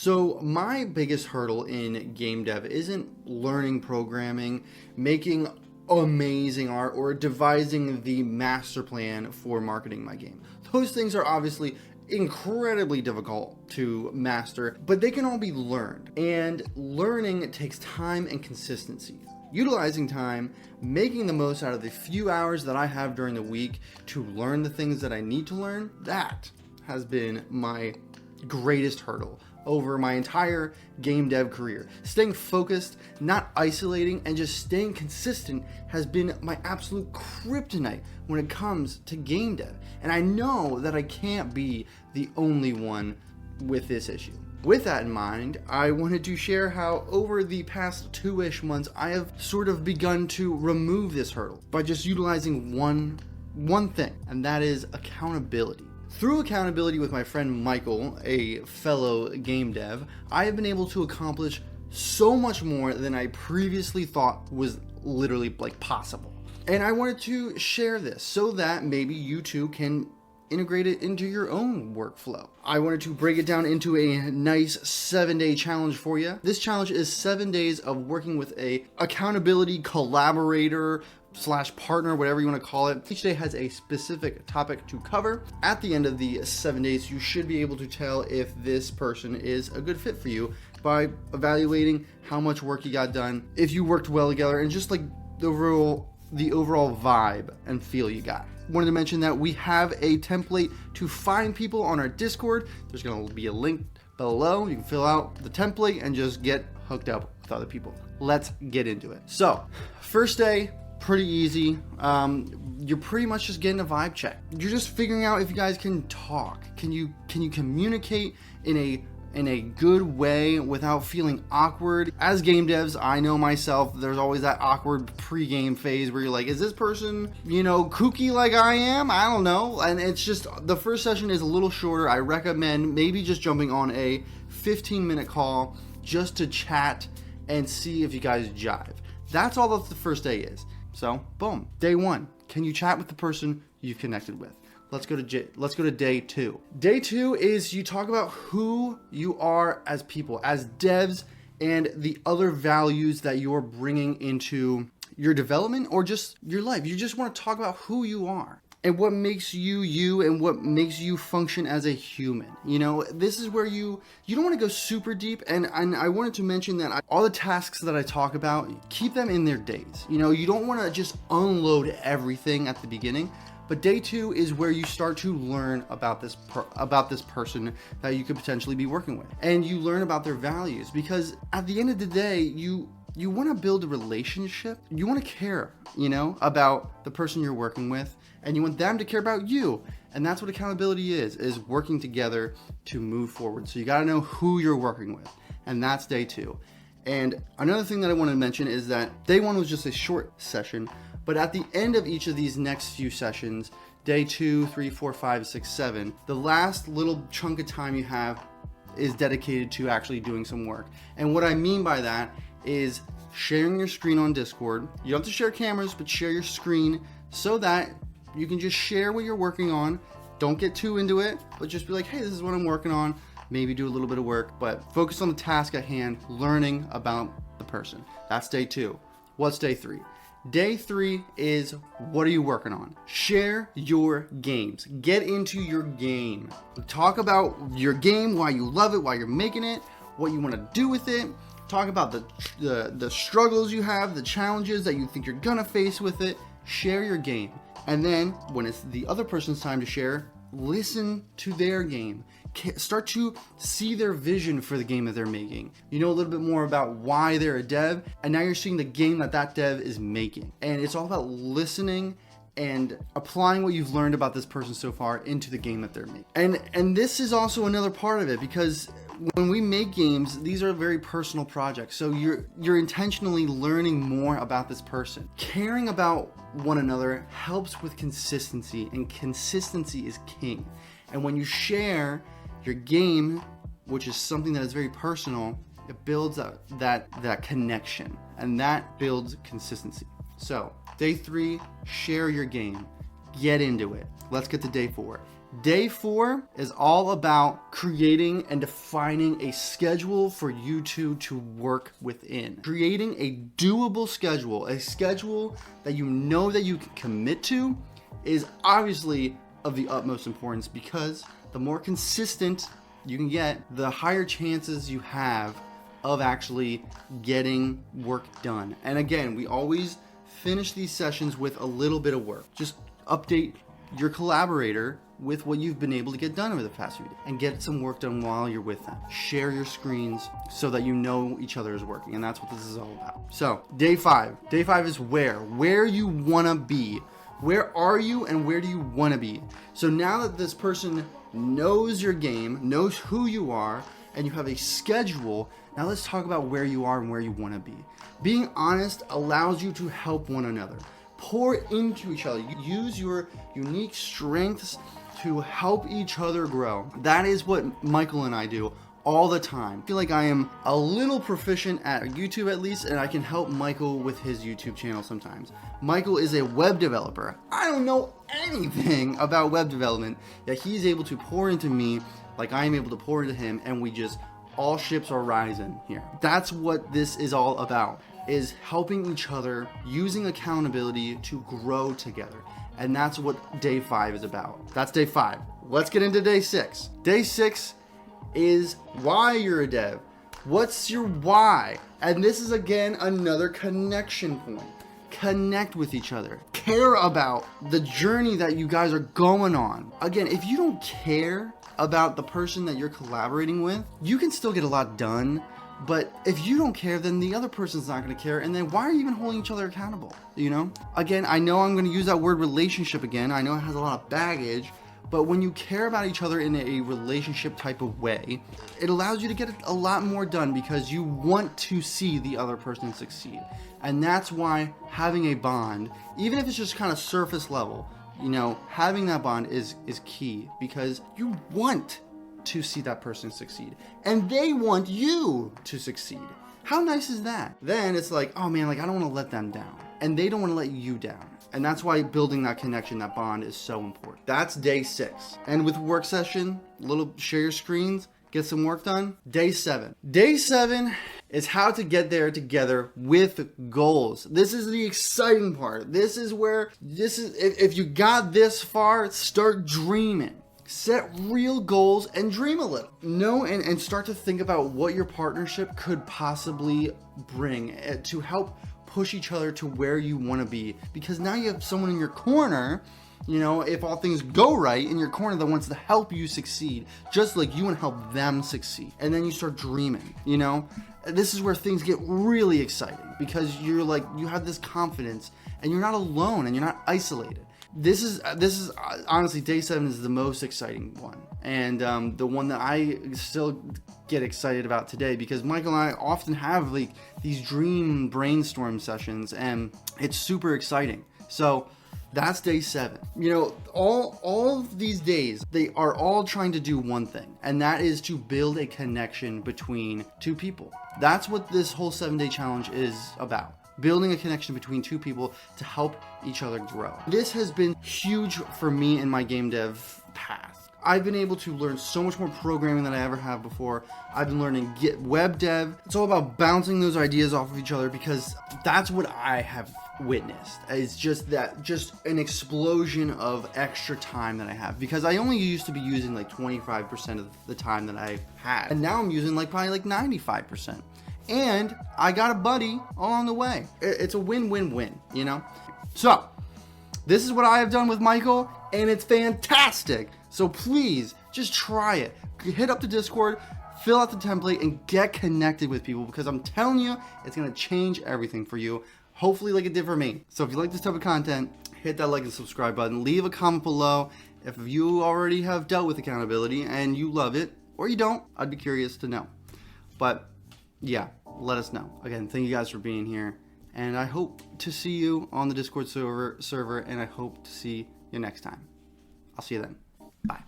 So my biggest hurdle in game dev isn't learning programming, making amazing art, or devising the master plan for marketing my game. Those things are obviously incredibly difficult to master, but they can all be learned. And learning takes time and consistency. Utilizing time, making the most out of the few hours that I have during the week to learn the things that I need to learn, that has been my greatest hurdle over my entire game dev career. Staying focused, not isolating, and just staying consistent has been my absolute kryptonite when it comes to game dev. And I know that I can't be the only one with this issue. With that in mind, I wanted to share how over the past 2-ish months, I have sort of begun to remove this hurdle by just utilizing one thing, and that is accountability. Through accountability with my friend Michael, a fellow game dev, I have been able to accomplish so much more than I previously thought was literally possible. And I wanted to share this so that maybe you too can integrate it into your own workflow. I wanted to break it down into a nice 7-day challenge for you. This challenge is 7 days of working with a accountability collaborator / partner, whatever you want to call it. Each day has a specific topic to cover. At the end of the 7 days, you should be able to tell if this person is a good fit for you by evaluating how much work you got done, if you worked well together, and just the overall vibe and feel you got. Wanted to mention that we have a template to find people on our Discord. There's going to be a link below. You can fill out the template and just get hooked up with other people. Let's get into it. So, first day, pretty easy. You're pretty much just getting a vibe check. You're just figuring out if you guys can talk. Can you communicate in a good way without feeling awkward? As game devs, I know myself, there's always that awkward pre-game phase where you're like, is this person, kooky like I am? I don't know. And it's just, the first session is a little shorter. I recommend maybe just jumping on a 15-minute call just to chat and see if you guys jive. That's all that the first day is. So, boom. Day 1. Can you chat with the person you've connected with? Let's go to day 2. Day 2 is you talk about who you are as people, as devs, and the other values that you're bringing into your development or just your life. You just want to talk about who you are and what makes you you and what makes you function as a human. This is where you don't want to go super deep. And I wanted to mention that all the tasks that I talk about, keep them in their days. You don't want to just unload everything at the beginning. But day 2 is where you start to learn about this person that you could potentially be working with. And you learn about their values, because at the end of the day, you want to build a relationship. You want to care, about the person you're working with, and you want them to care about you. And that's what accountability is working together to move forward. So you got to know who you're working with. And that's day 2. And another thing that I want to mention is that day 1 was just a short session. But at the end of each of these next few sessions, day 2, 3, 4, 5, 6, 7, the last little chunk of time you have is dedicated to actually doing some work. And what I mean by that is sharing your screen on Discord. You don't have to share cameras, but share your screen so that you can just share what you're working on. Don't get too into it, but just be like, hey, this is what I'm working on. Maybe do a little bit of work, but focus on the task at hand, learning about the person. That's day 2. What's day 3? Day 3 is, what are you working on? Share your games. Get into your game. Talk about your game, why you love it, why you're making it, what you want to do with it. Talk about the struggles you have, the challenges that you think you're gonna face with it. Share your game. And then when it's the other person's time to share, listen to their game. Start to see their vision for the game that they're making. You know a little bit more about why they're a dev, and now you're seeing the game that dev is making. And it's all about listening and applying what you've learned about this person so far into the game that they're making. And this is also another part of it, because when we make games, these are very personal projects. So you're intentionally learning more about this person. Caring about one another helps with consistency, and consistency is king. And when you share your game, which is something that is very personal, it builds that connection, and that builds consistency. So day 3, share your game. Get into it. Let's get to day 4. Day 4 is all about creating and defining a schedule for you two to work within. Creating a doable schedule, a schedule that you know that you can commit to, is obviously of the utmost importance, because the more consistent you can get, the higher chances you have of actually getting work done. And again, we always finish these sessions with a little bit of work. Just update your collaborator with what you've been able to get done over the past few days and get some work done while you're with them. Share your screens so that you know each other is working, and that's what this is all about. So day 5 is where you want to be. Where are you and where do you want to be? So now that this person knows your game, knows who you are, and you have a schedule, now let's talk about where you are and where you want to be. Being honest allows you to help one another. Pour into each other. Use your unique strengths to help each other grow. That is what Michael and I do all the time. I feel like I am a little proficient at YouTube at least, and I can help Michael with his YouTube channel sometimes. Michael is a web developer. I don't know anything about web development, yet he's able to pour into me like I am able to pour into him, and we just, all ships are rising here. That's what this is all about, is helping each other, using accountability to grow together. And that's what day 5 is about. That's day 5. Let's get into day 6. Day 6 is why you're a dev. What's your why? And this is again another connection point. Connect with each other. Care about the journey that you guys are going on. Again, if you don't care about the person that you're collaborating with, you can still get a lot done. But if you don't care, then the other person's not going to care. And then why are you even holding each other accountable? You know? Again, I know I'm going to use that word relationship again. I know it has a lot of baggage. But when you care about each other in a relationship type of way, it allows you to get a lot more done because you want to see the other person succeed. And that's why having a bond, even if it's just kind of surface level, you know, having that bond is key, because you want to see that person succeed and they want you to succeed. How nice is that? Then it's like, oh man, like I don't want to let them down and they don't want to let you down. And that's why building that connection, that bond, is so important. That's day 6. And with work session, share your screens, get some work done. Day 7. Day 7 is how to get there together with goals. This is the exciting part. This is if you got this far, start dreaming. Set real goals and dream a little. Know and start to think about what your partnership could possibly bring to help push each other to where you want to be, because now you have someone in your corner, you know, if all things go right, in your corner that wants to help you succeed, just like you want to help them succeed. And then you start dreaming, you know. This is where things get really exciting, because you're like, you have this confidence and you're not alone and you're not isolated. This is honestly, day 7 is the most exciting one, and the one that I still get excited about today, because Michael and I often have like these dream brainstorm sessions, and it's super exciting. So that's day 7. You know, all of these days, they are all trying to do one thing, and that is to build a connection between two people. That's what this whole 7-day challenge is about. Building a connection between two people to help each other grow. This has been huge for me in my game dev path. I've been able to learn so much more programming than I ever have before. I've been learning web dev. It's all about bouncing those ideas off of each other, because that's what I have witnessed. It's just an explosion of extra time that I have, because I only used to be using like 25% of the time that I had, and now I'm using probably 95%. And I got a buddy along the way. It's a win-win-win, you know? So, this is what I have done with Michael, and it's fantastic. So please, just try it. Hit up the Discord, fill out the template, and get connected with people, because I'm telling you, it's going to change everything for you. Hopefully like it did for me. So if you like this type of content, hit that like and subscribe button. Leave a comment below if you already have dealt with accountability and you love it, or you don't. I'd be curious to know. But yeah, let us know. Again, thank you guys for being here, and I hope to see you on the Discord server, and I hope to see you next time. I'll see you then. Bye.